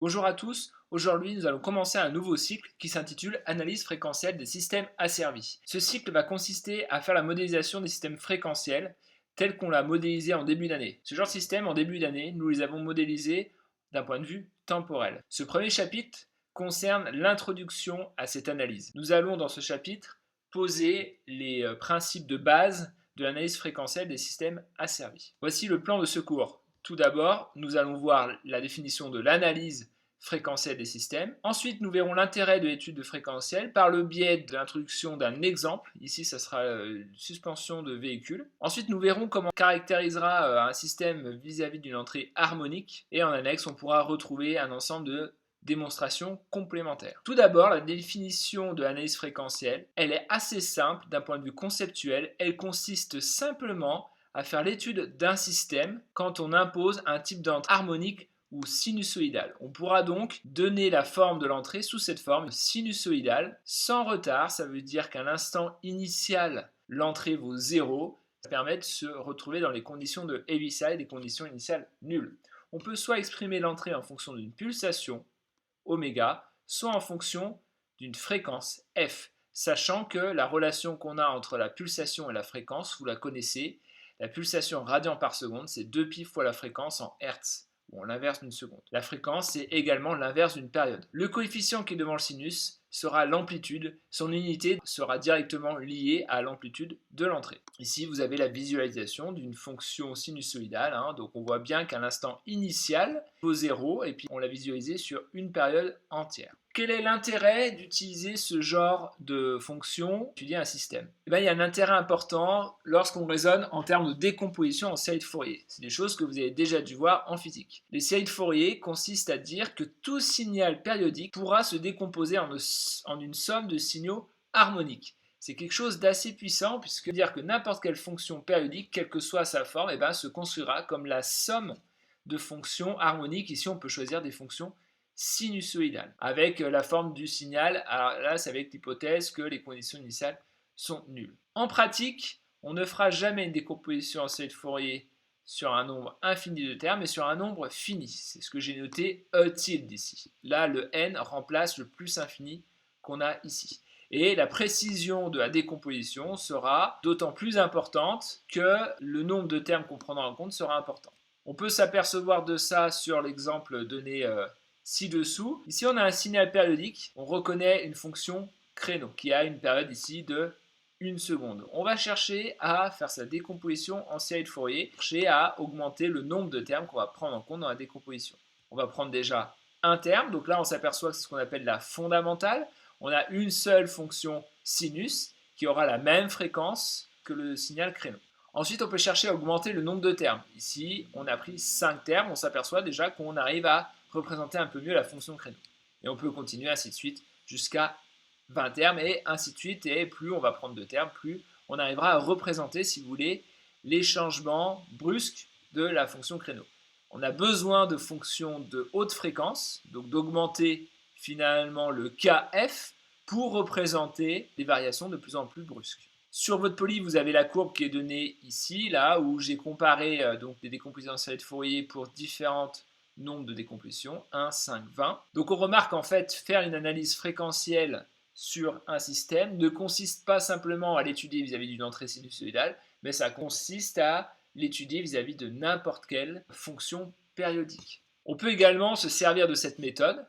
Bonjour à tous, aujourd'hui nous allons commencer un nouveau cycle qui s'intitule Analyse fréquentielle des systèmes asservis. Ce cycle va consister à faire la modélisation des systèmes fréquentiels tels qu'on l'a modélisé en début d'année. Ce genre de système, en début d'année, nous les avons modélisés d'un point de vue temporel. Ce premier chapitre concerne l'introduction à cette analyse. Nous allons dans ce chapitre poser les principes de base de l'analyse fréquentielle des systèmes asservis. Voici le plan de ce cours. Tout d'abord, nous allons voir la définition de l'analyse fréquentielle des systèmes. Ensuite, nous verrons l'intérêt de l'étude de fréquentiel par le biais de l'introduction d'un exemple. Ici, ça sera une suspension de véhicule. Ensuite, nous verrons comment on caractérisera un système vis-à-vis d'une entrée harmonique. Et en annexe, on pourra retrouver un ensemble de démonstrations complémentaires. Tout d'abord, la définition de l'analyse fréquentielle, elle est assez simple d'un point de vue conceptuel. Elle consiste simplement à faire l'étude d'un système quand on impose un type d'entrée harmonique ou sinusoïdale. On pourra donc donner la forme de l'entrée sous cette forme sinusoïdale sans retard. Ça veut dire qu'à l'instant initial, l'entrée vaut 0. Ça permet de se retrouver dans les conditions de Heaviside, des conditions initiales nulles. On peut soit exprimer l'entrée en fonction d'une pulsation, oméga, soit en fonction d'une fréquence, f, sachant que la relation qu'on a entre la pulsation et la fréquence, vous la connaissez. La pulsation radian par seconde, c'est 2π fois la fréquence en hertz, ou en l'inverse d'une seconde. La fréquence, c'est également l'inverse d'une période. Le coefficient qui est devant le sinus sera l'amplitude. Son unité sera directement liée à l'amplitude de l'entrée. Ici, vous avez la visualisation d'une fonction sinusoïdale. Donc, on voit bien qu'à l'instant initial, vaut 0, et puis on l'a visualisé sur une période entière. Quel est l'intérêt d'utiliser ce genre de fonction pour étudier un système? Il y a un intérêt important lorsqu'on raisonne en termes de décomposition en série de Fourier. C'est des choses que vous avez déjà dû voir en physique. Les séries de Fourier consistent à dire que tout signal périodique pourra se décomposer en une somme de signaux harmoniques. C'est quelque chose d'assez puissant puisque dire que n'importe quelle fonction périodique, quelle que soit sa forme, se construira comme la somme de fonctions harmoniques. Ici, on peut choisir des fonctions sinusoïdale avec la forme du signal. Alors là, c'est avec l'hypothèse que les conditions initiales sont nulles. En pratique, on ne fera jamais une décomposition en série de Fourier sur un nombre infini de termes, mais sur un nombre fini. C'est ce que j'ai noté E tilde ici. Là, le n remplace le plus infini qu'on a ici. Et la précision de la décomposition sera d'autant plus importante que le nombre de termes qu'on prendra en compte sera important. On peut s'apercevoir de ça sur l'exemple donné ci-dessous. Ici, on a un signal périodique. On reconnaît une fonction créneau qui a une période ici de 1 seconde. On va chercher à faire sa décomposition en série de Fourier, chercher à augmenter le nombre de termes qu'on va prendre en compte dans la décomposition. On va prendre déjà un terme. Donc là, on s'aperçoit que c'est ce qu'on appelle la fondamentale. On a une seule fonction sinus qui aura la même fréquence que le signal créneau. Ensuite, on peut chercher à augmenter le nombre de termes. Ici, on a pris 5 termes. On s'aperçoit déjà qu'on arrive à représenter un peu mieux la fonction créneau. Et on peut continuer ainsi de suite jusqu'à 20 termes et ainsi de suite. Et plus on va prendre de termes, plus on arrivera à représenter, si vous voulez, les changements brusques de la fonction créneau. On a besoin de fonctions de haute fréquence, donc d'augmenter finalement le kf pour représenter des variations de plus en plus brusques. Sur votre poly, vous avez la courbe qui est donnée ici, là où j'ai comparé donc des décompositions en série de Fourier pour différentes nombres de décomposition, 1, 5, 20. Donc on remarque en fait faire une analyse fréquentielle sur un système ne consiste pas simplement à l'étudier vis-à-vis d'une entrée sinusoïdale, mais ça consiste à l'étudier vis-à-vis de n'importe quelle fonction périodique. On peut également se servir de cette méthode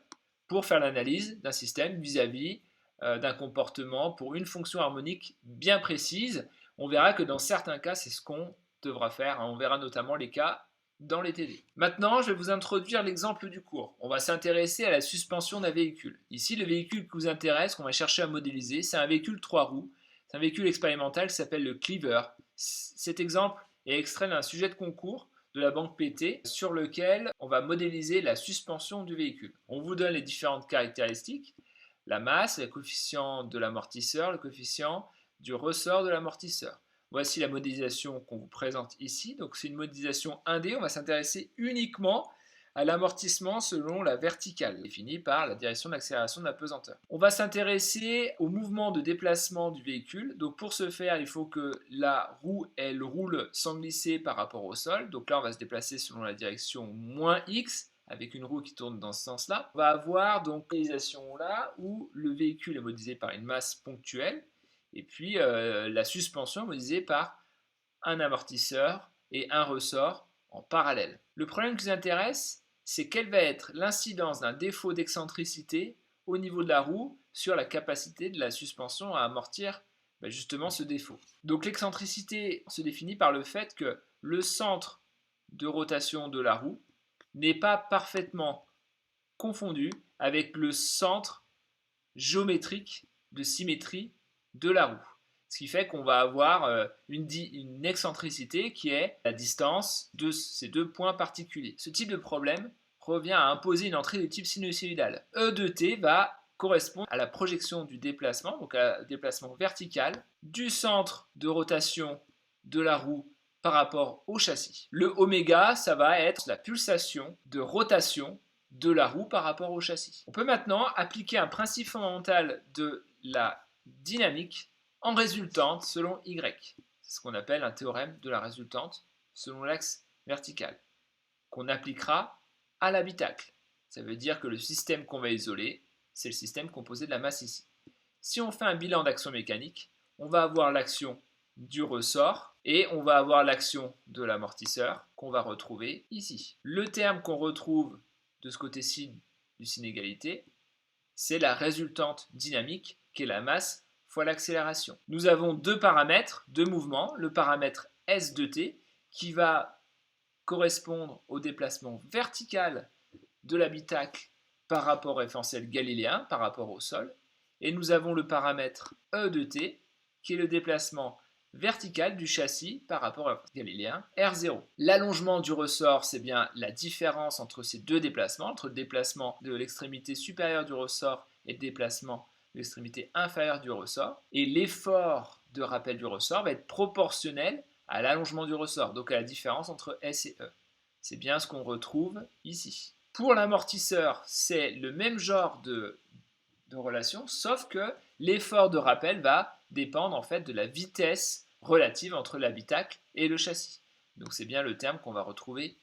pour faire l'analyse d'un système vis-à-vis d'un comportement pour une fonction harmonique bien précise. On verra que dans certains cas, c'est ce qu'on devra faire. On verra notamment les cas dans les TD. Maintenant, je vais vous introduire l'exemple du cours. On va s'intéresser à la suspension d'un véhicule. Ici, le véhicule qui vous intéresse, qu'on va chercher à modéliser, c'est un véhicule 3 roues. C'est un véhicule expérimental qui s'appelle le Cleaver. Cet exemple est extrait d'un sujet de concours de la banque PT sur lequel on va modéliser la suspension du véhicule. On vous donne les différentes caractéristiques, la masse, le coefficient de l'amortisseur, le coefficient du ressort de l'amortisseur. Voici la modélisation qu'on vous présente ici. Donc c'est une modélisation 1D. On va s'intéresser uniquement à l'amortissement selon la verticale, définie par la direction d'accélération de la pesanteur. On va s'intéresser au mouvement de déplacement du véhicule. Donc pour ce faire, il faut que la roue, elle roule sans glisser par rapport au sol. Donc là, on va se déplacer selon la direction -x avec une roue qui tourne dans ce sens-là, on va avoir donc une modélisation là où le véhicule est modélisé par une masse ponctuelle et puis la suspension est modélisée par un amortisseur et un ressort en parallèle. Le problème qui nous intéresse, c'est quelle va être l'incidence d'un défaut d'excentricité au niveau de la roue sur la capacité de la suspension à amortir justement ce défaut. Donc l'excentricité se définit par le fait que le centre de rotation de la roue n'est pas parfaitement confondu avec le centre géométrique de symétrie de la roue. Ce qui fait qu'on va avoir une excentricité qui est la distance de ces deux points particuliers. Ce type de problème revient à imposer une entrée de type sinusoïdal. E de t va correspondre à la projection du déplacement, donc à un déplacement vertical du centre de rotation de la roue par rapport au châssis. Le oméga, ça va être la pulsation de rotation de la roue par rapport au châssis. On peut maintenant appliquer un principe fondamental de la dynamique en résultante selon Y. C'est ce qu'on appelle un théorème de la résultante selon l'axe vertical, qu'on appliquera à l'habitacle. Ça veut dire que le système qu'on va isoler, c'est le système composé de la masse ici. Si on fait un bilan d'action mécanique, on va avoir l'action du ressort et on va avoir l'action de l'amortisseur qu'on va retrouver ici. Le terme qu'on retrouve de ce côté-ci du signe égalité, c'est la résultante dynamique qui est la masse fois l'accélération. Nous avons deux paramètres de mouvement, le paramètre S de t qui va correspondre au déplacement vertical de l'habitacle par rapport au référentiel galiléen, par rapport au sol, et nous avons le paramètre E de t qui est le déplacement vertical du châssis par rapport au galiléen R0. L'allongement du ressort, c'est bien la différence entre ces deux déplacements, entre le déplacement de l'extrémité supérieure du ressort et le déplacement de l'extrémité inférieure du ressort. Et l'effort de rappel du ressort va être proportionnel à l'allongement du ressort, donc à la différence entre S et E. C'est bien ce qu'on retrouve ici. Pour l'amortisseur, c'est le même genre de relation, sauf que l'effort de rappel va dépendre en fait de la vitesse relative entre l'habitacle et le châssis. Donc c'est bien le terme qu'on va retrouver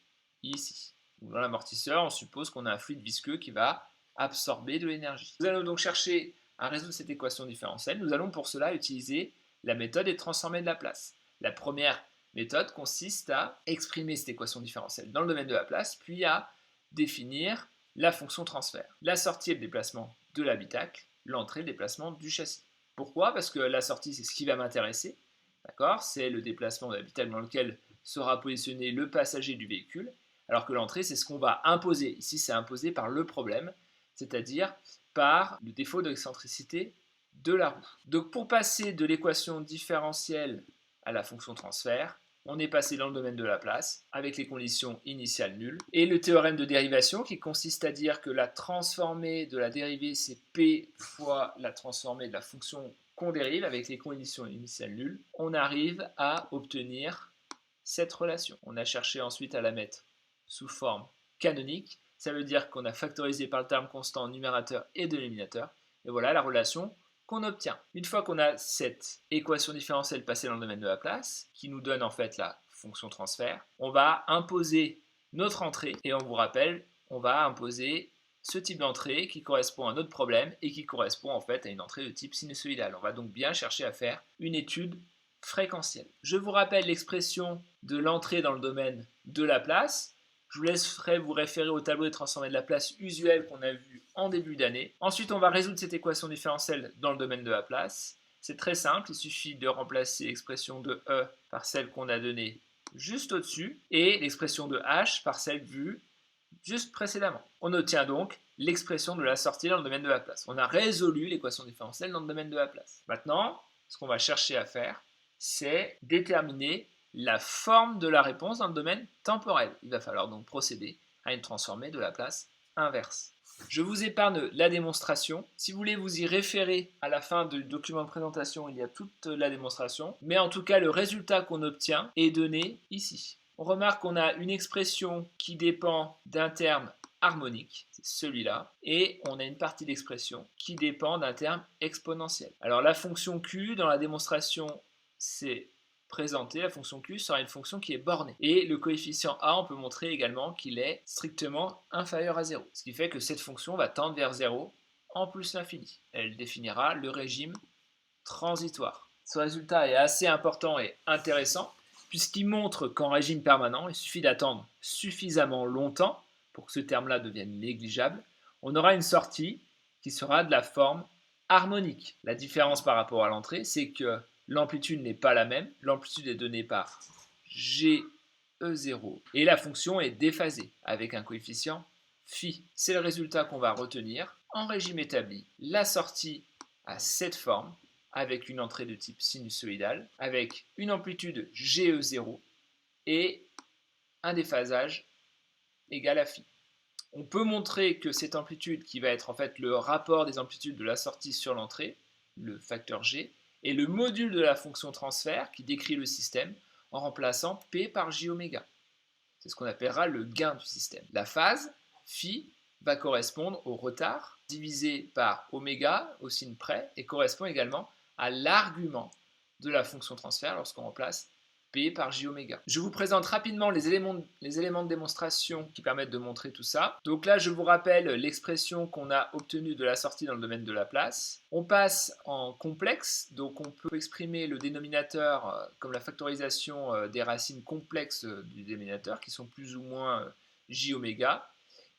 ici. Dans l'amortisseur, on suppose qu'on a un fluide visqueux qui va absorber de l'énergie. Nous allons donc chercher à résoudre cette équation différentielle. Nous allons pour cela utiliser la méthode des transformés de Laplace. La première méthode consiste à exprimer cette équation différentielle dans le domaine de Laplace, puis à définir la fonction transfert. La sortie est le déplacement de l'habitacle, l'entrée, le déplacement du châssis. Pourquoi? Parce que la sortie, c'est ce qui va m'intéresser. D'accord? C'est le déplacement de l'habitacle dans lequel sera positionné le passager du véhicule, alors que l'entrée, c'est ce qu'on va imposer. Ici, c'est imposé par le problème, c'est-à-dire par le défaut d'excentricité de la roue. Donc, pour passer de l'équation différentielle à la fonction transfert, on est passé dans le domaine de Laplace avec les conditions initiales nulles et le théorème de dérivation qui consiste à dire que la transformée de la dérivée c'est P fois la transformée de la fonction qu'on dérive avec les conditions initiales nulles. On arrive à obtenir cette relation. On a cherché ensuite à la mettre sous forme canonique. Ça veut dire qu'on a factorisé par le terme constant numérateur et dénominateur. Et voilà la relation qu'on obtient. Une fois qu'on a cette équation différentielle passée dans le domaine de Laplace, qui nous donne en fait la fonction transfert, on va imposer notre entrée, et on vous rappelle, on va imposer ce type d'entrée qui correspond à notre problème et qui correspond en fait à une entrée de type sinusoïdal. On va donc bien chercher à faire une étude fréquentielle. Je vous rappelle l'expression de l'entrée dans le domaine de Laplace. Je vous laisserai vous référer au tableau des transformés de Laplace usuel qu'on a vu en début d'année. Ensuite, on va résoudre cette équation différentielle dans le domaine de Laplace. C'est très simple, il suffit de remplacer l'expression de E par celle qu'on a donnée juste au-dessus et l'expression de H par celle vue juste précédemment. On obtient donc l'expression de la sortie dans le domaine de Laplace. On a résolu l'équation différentielle dans le domaine de Laplace. Maintenant, ce qu'on va chercher à faire, c'est déterminer la forme de la réponse dans le domaine temporel. Il va falloir donc procéder à une transformée de Laplace inverse. Je vous épargne la démonstration. Si vous voulez vous y référer à la fin du document de présentation, il y a toute la démonstration. Mais en tout cas, le résultat qu'on obtient est donné ici. On remarque qu'on a une expression qui dépend d'un terme harmonique, c'est celui-là, et on a une partie d'expression qui dépend d'un terme exponentiel. Alors la fonction Q, dans la démonstration, c'est présentée, la fonction Q sera une fonction qui est bornée. Et le coefficient A, on peut montrer également qu'il est strictement inférieur à 0. Ce qui fait que cette fonction va tendre vers 0 en plus l'infini. Elle définira le régime transitoire. Ce résultat est assez important et intéressant puisqu'il montre qu'en régime permanent, il suffit d'attendre suffisamment longtemps pour que ce terme-là devienne négligeable. On aura une sortie qui sera de la forme harmonique. La différence par rapport à l'entrée, c'est que l'amplitude n'est pas la même. L'amplitude est donnée par GE0 et la fonction est déphasée avec un coefficient phi. C'est le résultat qu'on va retenir en régime établi. La sortie a cette forme avec une entrée de type sinusoïdal, avec une amplitude GE0 et un déphasage égal à phi. On peut montrer que cette amplitude, qui va être en fait le rapport des amplitudes de la sortie sur l'entrée, le facteur G, est le module de la fonction transfert qui décrit le système en remplaçant P par J oméga. C'est ce qu'on appellera le gain du système. La phase, phi, va correspondre au retard divisé par oméga au signe près et correspond également à l'argument de la fonction transfert lorsqu'on remplace P par J oméga. Je vous présente rapidement les éléments de démonstration qui permettent de montrer tout ça. Donc là, je vous rappelle l'expression qu'on a obtenue de la sortie dans le domaine de Laplace. On passe en complexe, donc on peut exprimer le dénominateur comme la factorisation des racines complexes du dénominateur, qui sont plus ou moins J oméga.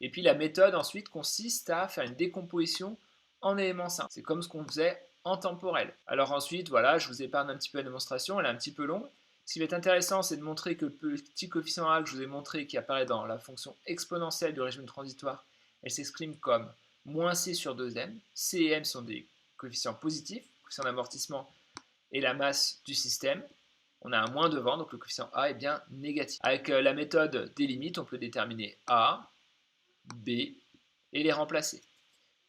Et puis la méthode ensuite consiste à faire une décomposition en éléments simples. C'est comme ce qu'on faisait en temporel. Alors ensuite, voilà, je vous épargne un petit peu la démonstration, elle est un petit peu longue. Ce qui va être intéressant, c'est de montrer que le petit coefficient A que je vous ai montré, qui apparaît dans la fonction exponentielle du régime transitoire, elle s'exprime comme moins C sur 2m. C et m sont des coefficients positifs, le coefficient d'amortissement et la masse du système. On a un moins devant, donc le coefficient A est bien négatif. Avec la méthode des limites, on peut déterminer A, B et les remplacer.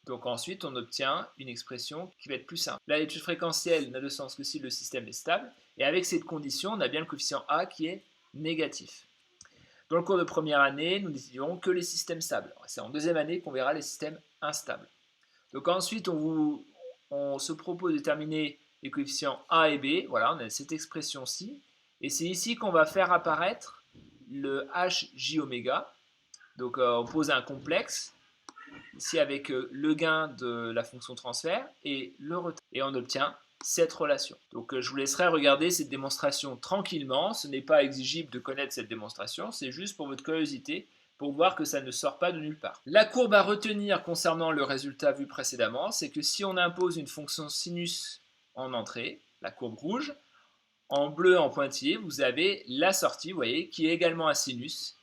Donc ensuite, on obtient une expression qui va être plus simple. Là, l'étude fréquentielle n'a de sens que si le système est stable. Et avec cette condition, on a bien le coefficient A qui est négatif. Dans le cours de première année, nous n'étudierons que les systèmes stables. C'est en deuxième année qu'on verra les systèmes instables. Donc ensuite, on se propose de déterminer les coefficients A et B. Voilà, on a cette expression-ci. Et c'est ici qu'on va faire apparaître le HJ oméga. Donc on pose un complexe ici avec le gain de la fonction transfert et le retard. Et on obtient cette relation. Donc je vous laisserai regarder cette démonstration tranquillement. Ce n'est pas exigible de connaître cette démonstration, c'est juste pour votre curiosité, pour voir que ça ne sort pas de nulle part. La courbe à retenir concernant le résultat vu précédemment, c'est que si on impose une fonction sinus en entrée, la courbe rouge, en bleu en pointillé, vous avez la sortie, vous voyez, qui est également un sinus,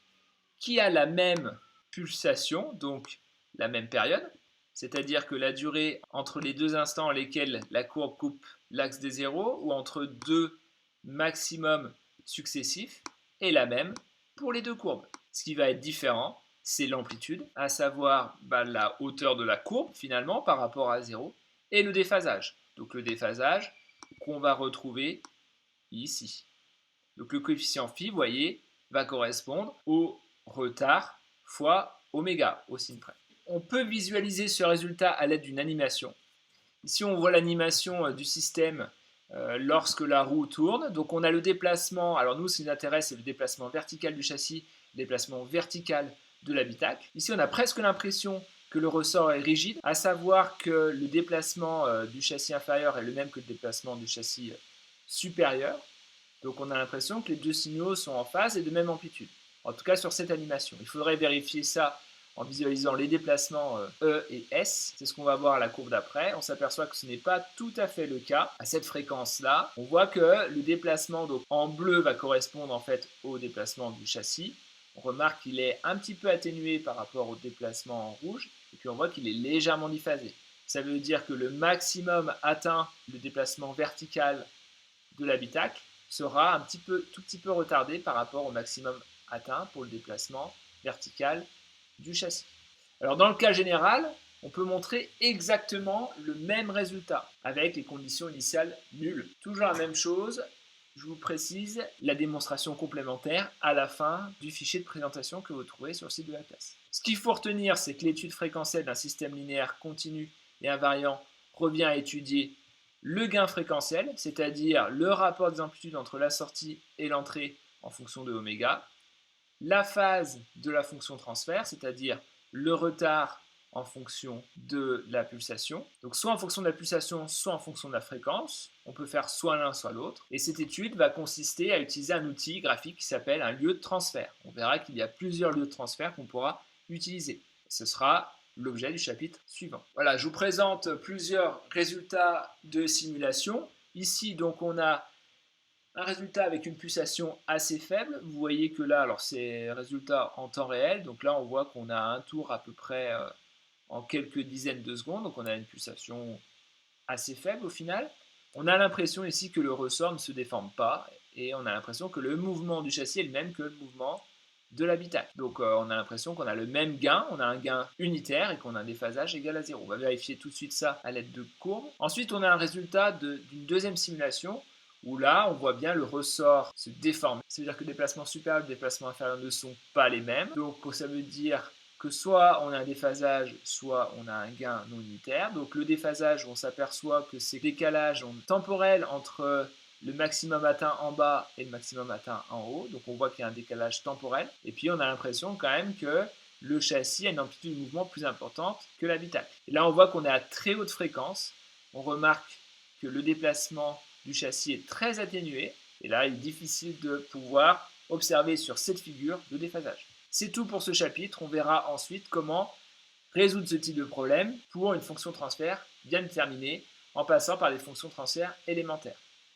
qui a la même pulsation, donc la même période, c'est-à-dire que la durée entre les deux instants en lesquels la courbe coupe l'axe des zéros ou entre deux maximums successifs est la même pour les deux courbes. Ce qui va être différent, c'est l'amplitude, à savoir la hauteur de la courbe finalement par rapport à 0 et le déphasage. Donc le déphasage qu'on va retrouver ici. Donc le coefficient phi, vous voyez, va correspondre au retard fois oméga au signe près. On peut visualiser ce résultat à l'aide d'une animation. Ici, on voit l'animation du système lorsque la roue tourne. Donc, on a le déplacement. Alors, nous, ce qui nous intéresse, c'est le déplacement vertical du châssis, le déplacement vertical de l'habitacle. Ici, on a presque l'impression que le ressort est rigide, à savoir que le déplacement du châssis inférieur est le même que le déplacement du châssis supérieur. Donc, on a l'impression que les deux signaux sont en phase et de même amplitude. En tout cas, sur cette animation. Il faudrait vérifier ça en visualisant les déplacements E et S. C'est ce qu'on va voir à la courbe d'après. On s'aperçoit que ce n'est pas tout à fait le cas à cette fréquence-là. On voit que le déplacement donc, en bleu va correspondre en fait au déplacement du châssis. On remarque qu'il est un petit peu atténué par rapport au déplacement en rouge. Et puis on voit qu'il est légèrement diphasé. Ça veut dire que le maximum atteint, le déplacement vertical de l'habitacle, sera tout petit peu retardé par rapport au maximum atteint pour le déplacement vertical du châssis. Alors dans le cas général, on peut montrer exactement le même résultat avec les conditions initiales nulles. Toujours la même chose, je vous précise la démonstration complémentaire à la fin du fichier de présentation que vous trouvez sur le site de la classe. Ce qu'il faut retenir, c'est que l'étude fréquentielle d'un système linéaire continu et invariant revient à étudier le gain fréquentiel, c'est-à-dire le rapport des amplitudes entre la sortie et l'entrée en fonction de oméga, la phase de la fonction transfert, c'est-à-dire le retard en fonction de la pulsation. Donc soit en fonction de la pulsation, soit en fonction de la fréquence. On peut faire soit l'un, soit l'autre. Et cette étude va consister à utiliser un outil graphique qui s'appelle un lieu de transfert. On verra qu'il y a plusieurs lieux de transfert qu'on pourra utiliser. Ce sera l'objet du chapitre suivant. Voilà, je vous présente plusieurs résultats de simulation. Ici, donc, on a un résultat avec une pulsation assez faible. Vous voyez que là, alors c'est résultat en temps réel. Donc là, on voit qu'on a un tour à peu près en quelques dizaines de secondes. Donc on a une pulsation assez faible au final. On a l'impression ici que le ressort ne se déforme pas. Et on a l'impression que le mouvement du châssis est le même que le mouvement de l'habitacle. Donc on a l'impression qu'on a le même gain, on a un gain unitaire et qu'on a un déphasage égal à 0. On va vérifier tout de suite ça à l'aide de courbes. Ensuite, on a un résultat d'une deuxième simulation où là, on voit bien le ressort se déformer. Ça veut dire que le déplacement supérieur et le déplacement inférieur ne sont pas les mêmes. Donc ça veut dire que soit on a un déphasage, soit on a un gain non unitaire. Donc le déphasage, on s'aperçoit que c'est décalage temporel entre le maximum atteint en bas et le maximum atteint en haut. Donc on voit qu'il y a un décalage temporel. Et puis on a l'impression quand même que le châssis a une amplitude de mouvement plus importante que l'habitacle. Et là on voit qu'on est à très haute fréquence. On remarque que le déplacement du châssis est très atténué. Et là il est difficile de pouvoir observer sur cette figure de déphasage. C'est tout pour ce chapitre. On verra ensuite comment résoudre ce type de problème pour une fonction transfert bien déterminée en passant par des fonctions transfert élémentaires.